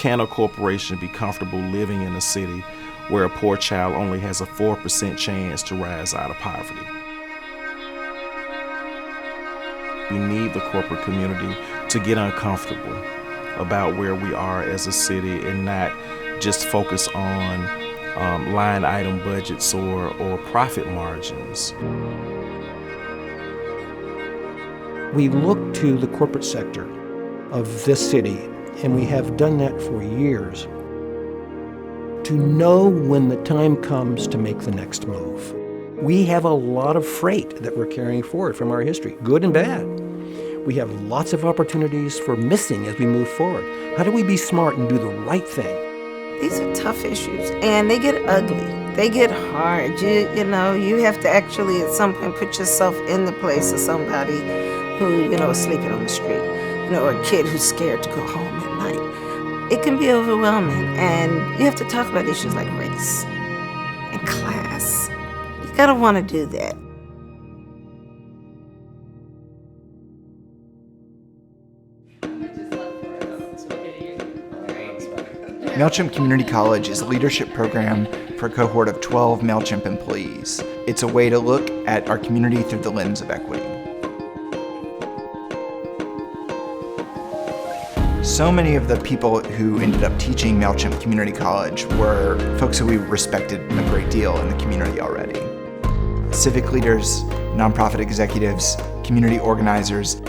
can a corporation be comfortable living in a city where a poor child only has a 4% chance to rise out of poverty? We need the corporate community to get uncomfortable about where we are as a city and not just focus on line item budgets or profit margins. We look to the corporate sector of this city, and we have done that for years, to know when the time comes to make the next move. We have a lot of freight that we're carrying forward from our history, good and bad. We have lots of opportunities for missing as we move forward. How do we be smart and do the right thing? These are tough issues, and they get ugly. They get hard. You know, you have to actually at some point put yourself in the place of somebody who, is sleeping on the street, or a kid who's scared to go home at night. It can be overwhelming, and you have to talk about issues like race and class. You gotta want to do that. Mailchimp Community College is a leadership program for a cohort of 12 Mailchimp employees. It's a way to look at our community through the lens of equity. So many of the people who ended up teaching Mailchimp Community College were folks who we respected a great deal in the community already. Civic leaders, nonprofit executives, community organizers.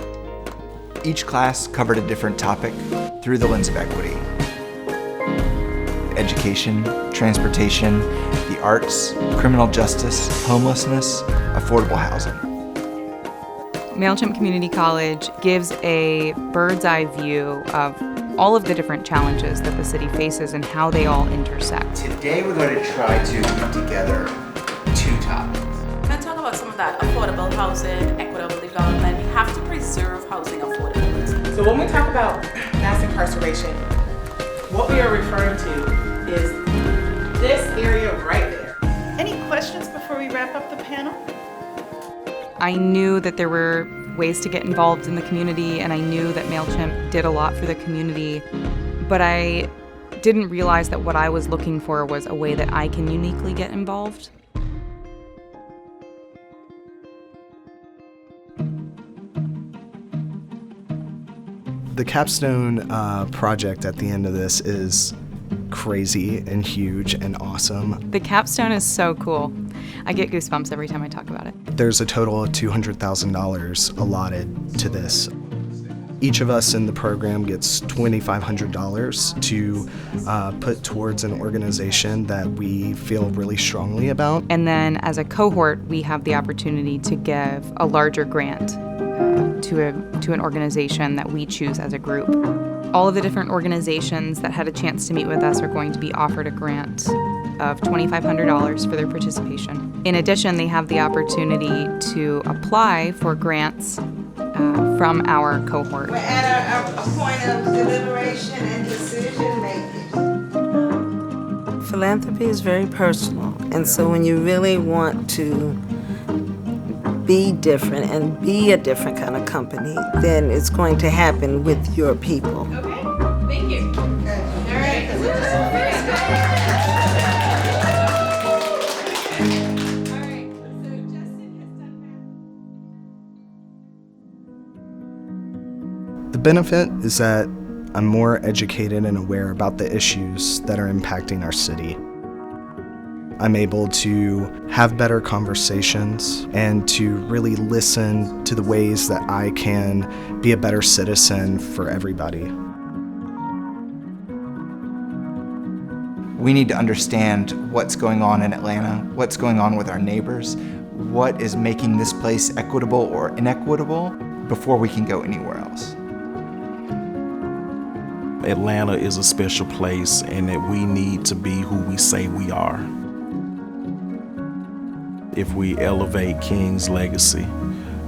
Each class covered a different topic through the lens of equity. Education, transportation, the arts, criminal justice, homelessness, affordable housing. Mailchimp Community College gives a bird's eye view of all of the different challenges that the city faces and how they all intersect. Today we're going to try to put together two topics. I'm going to talk about some of that affordable housing, equitable development. We have to preserve housing affordability. So when we talk about mass incarceration, what we are referring to is this area right there. Any questions before we wrap up the panel? I knew that there were ways to get involved in the community, and I knew that Mailchimp did a lot for the community, but I didn't realize that what I was looking for was a way that I can uniquely get involved. The Capstone Project at the end of this is crazy and huge and awesome. The Capstone is so cool. I get goosebumps every time I talk about it. There's a total of $200,000 allotted to this. Each of us in the program gets $2,500 to put towards an organization that we feel really strongly about. And then as a cohort, we have the opportunity to give a larger grant to an organization that we choose as a group. All of the different organizations that had a chance to meet with us are going to be offered a grant of $2,500 for their participation. In addition, they have the opportunity to apply for grants from our cohort. We're at a point of deliberation and decision making. Philanthropy is very personal, and so when you really want to be different and be a different kind of company, then it's going to happen with your people. Okay, thank you. All right. The benefit is that I'm more educated and aware about the issues that are impacting our city. I'm able to have better conversations and to really listen to the ways that I can be a better citizen for everybody. We need to understand what's going on in Atlanta, what's going on with our neighbors, what is making this place equitable or inequitable before we can go anywhere else. Atlanta is a special place, and that we need to be who we say we are. If we elevate King's legacy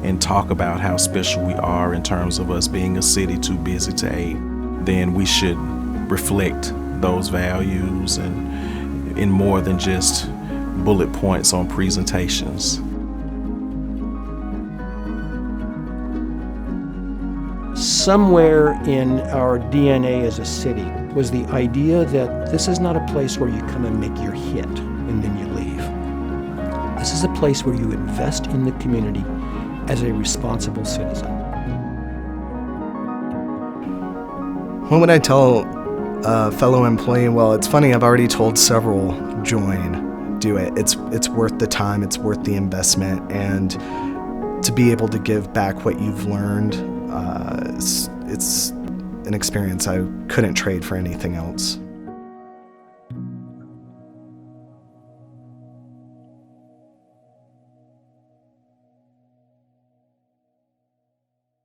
and talk about how special we are in terms of us being a city too busy to aid, then we should reflect those values and in more than just bullet points on presentations. somewhere in our DNA as a city was the idea that this is not a place where you come and make your hit and then you leave. This is a place where you invest in the community as a responsible citizen. What would I tell a fellow employee? Well, it's funny, I've already told several, do it. It's worth the time, it's worth the investment, and to be able to give back what you've learned, it's an experience I couldn't trade for anything else.